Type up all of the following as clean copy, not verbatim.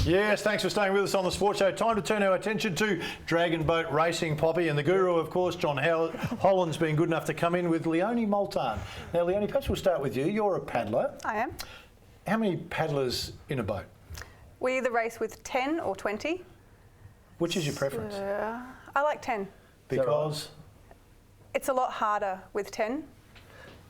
Yes, thanks for staying with us on the Sports Show. Time to turn our attention to dragon boat racing, Poppy, and the guru, of course, John Holland's been good enough to come in with Leonie Mouthaan. Now, Leonie, perhaps we'll start with you. You're a paddler. I am. How many paddlers in a boat? We either race with 10 or 20. Which is your preference? I like 10. Because? It's a lot harder with 10.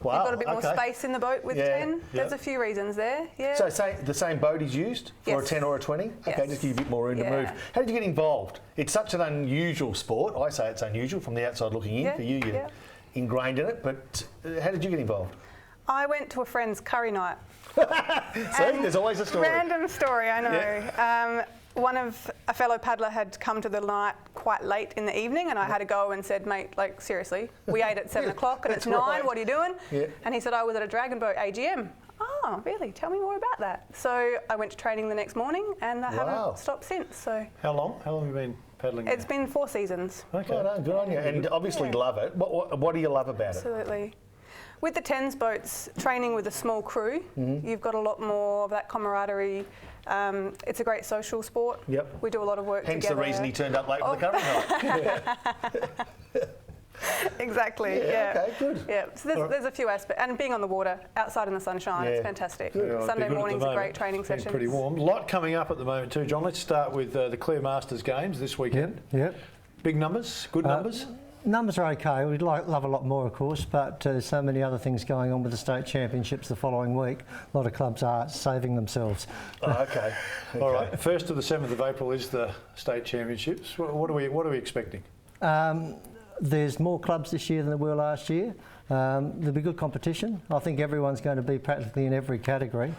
Wow, You've got a bit more space in the boat with 10. There's a few reasons there, So say the same boat is used for a 10 or a 20? Okay, just give you a bit more room to move. How did you get involved? It's such an unusual sport. I say it's unusual from the outside looking in. For you, you're ingrained in it. But how did you get involved? I went to a friend's curry night. See, there's always a story. Random story, I know. Yeah. A fellow paddler had come to the night quite late in the evening, and I had to go and said, mate, like seriously, we ate at 7 o'clock and it's 9, what are you doing? Yeah. And he said, I was at a dragon boat AGM. Oh, really? Tell me more about that. So I went to training the next morning and I haven't stopped since. So How long? How long have you been paddling? It's been 4 seasons. Okay. Well done, good on you. And obviously love it. What do you love about it? Absolutely. With the TENS boats, training with a small crew, you've got a lot more of that camaraderie. It's a great social sport. Yep. We do a lot of work Hence together. the reason he turned up late for the curry night. Exactly, Okay, good. Yeah, so there's a few aspects. And being on the water, outside in the sunshine, it's fantastic. Yeah, Sunday mornings are great training sessions. Pretty warm. A lot coming up at the moment too, John. Let's start with the Clare Masters Games this weekend. Yep. Big numbers, good numbers? Numbers are okay. We'd love a lot more, of course, but so many other things going on with the state championships the following week. A lot of clubs are saving themselves. Okay. All right. 1st to the 7th of April is the state championships. What are we expecting? There's more clubs this year than there were last year. There'll be good competition. I think everyone's going to be practically in every category.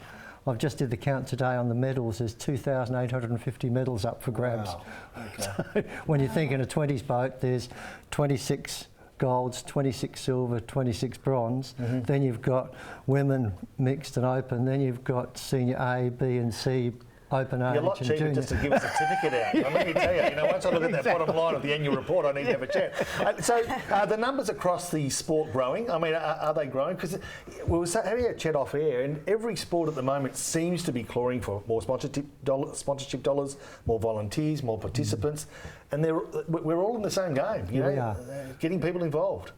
I've just did the count today on the medals. There's 2,850 medals up for grabs. Wow. Okay. So when you think in a 20s boat, there's 26 golds, 26 silver, 26 bronze. Then you've got women mixed and open. Then you've got senior A, B and C, open age. You're a lot cheaper just to give a certificate out. Let me tell you, once I look at that bottom line of the annual report, I need to have a chat. So the numbers across the sport growing? I mean, are they growing? Because we were having a chat off air, and every sport at the moment seems to be clawing for more sponsorship dollars, more volunteers, more participants, and we're all in the same game. You know, getting people involved.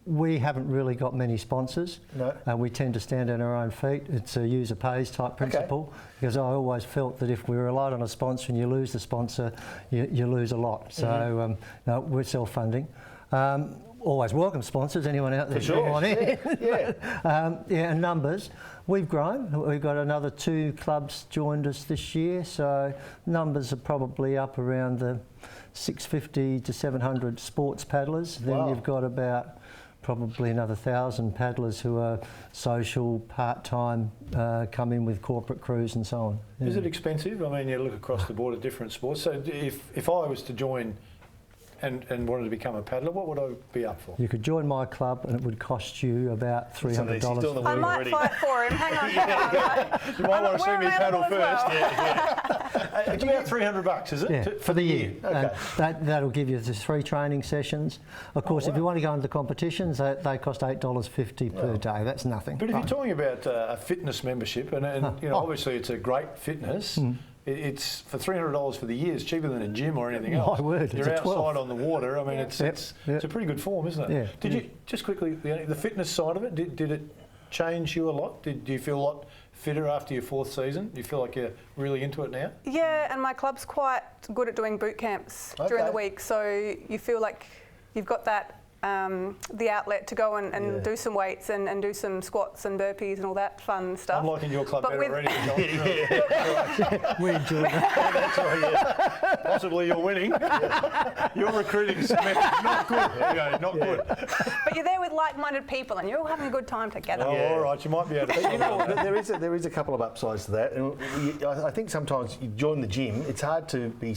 We haven't really got many sponsors. No. We tend to stand on our own feet. It's a user pays type principle, because I always felt that if we relied on a sponsor and you lose the sponsor, you lose a lot. So no, we're self-funding. Always welcome sponsors, anyone out there. For sure. Want in. And numbers. We've grown. We've got another 2 clubs joined us this year, so numbers are probably up around the 650 to 700 sports paddlers. Then you've got about probably another 1,000 paddlers who are social, part-time, come in with corporate crews and so on. Yeah. Is it expensive? I mean, you look across the board at different sports. So if I was to join and wanted to become a paddler, what would I be up for? You could join my club and it would cost you about $300. I might fight for him. Hang on. You might want to see me paddle first. It's about $300, is it? Yeah, for the year. Okay. And that'll give you the 3 training sessions. Of course, if you want to go into the competitions, they cost $8.50 per day. That's nothing. But if you're talking about a fitness membership, and you know, obviously it's a great fitness. It's for $300 for the year. It's cheaper than a gym or anything else. My word, you're it's outside on the water. I mean, it's a pretty good form, isn't it? Yeah. Did you just quickly the fitness side of it? Did it change you a lot? Do you feel a lot fitter after your 4th season? Do you feel like you're really into it now? Yeah, and my club's quite good at doing boot camps during the week, so you feel like you've got that the outlet to go and do some weights and do some squats and burpees and all that fun stuff. I'm liking your club better already. We enjoy that. That's right, yeah. Possibly you're winning. Your recruiting's not good. Not good. But you're there with like-minded people and you're all having a good time together. Oh, all right, you might be able to. You know what, there is a couple of upsides to that. And I think sometimes you join the gym, it's hard to be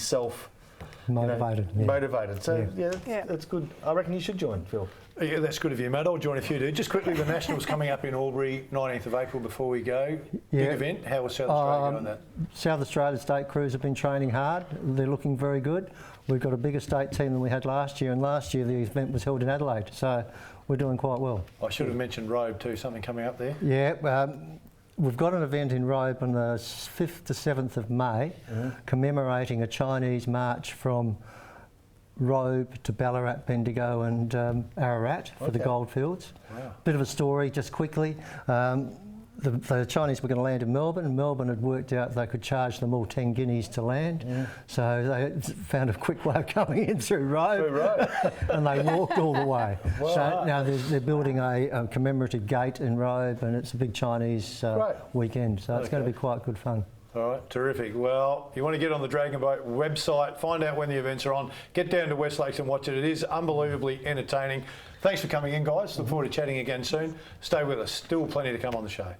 motivated. Motivated. So that's good. I reckon you should join, Phil. Yeah, that's good of you, mate. I'll join if you do. Just quickly, the Nationals coming up in Albury, 19th of April before we go. Big event. How was South Australia doing that? South Australia state crews have been training hard. They're looking very good. We've got a bigger state team than we had last year, and last year the event was held in Adelaide, so we're doing quite well. I should have mentioned Robe too, something coming up there. Yeah, we've got an event in Robe on the 5th to 7th of May, commemorating a Chinese march from Robe to Ballarat, Bendigo and Ararat for the goldfields. Wow. Bit of a story, just quickly. The Chinese were going to land in Melbourne. Melbourne had worked out they could charge them all 10 guineas to land. So they found a quick way of coming in through Robe. And they walked all the way. Wow. So now they're building a commemorative gate in Robe, and it's a big Chinese weekend. So it's going to be quite good fun. All right, terrific. Well, you want to get on the Dragon Boat website, find out when the events are on, get down to West Lakes and watch it. It is unbelievably entertaining. Thanks for coming in, guys. Look forward to chatting again soon. Stay with us. Still plenty to come on the show.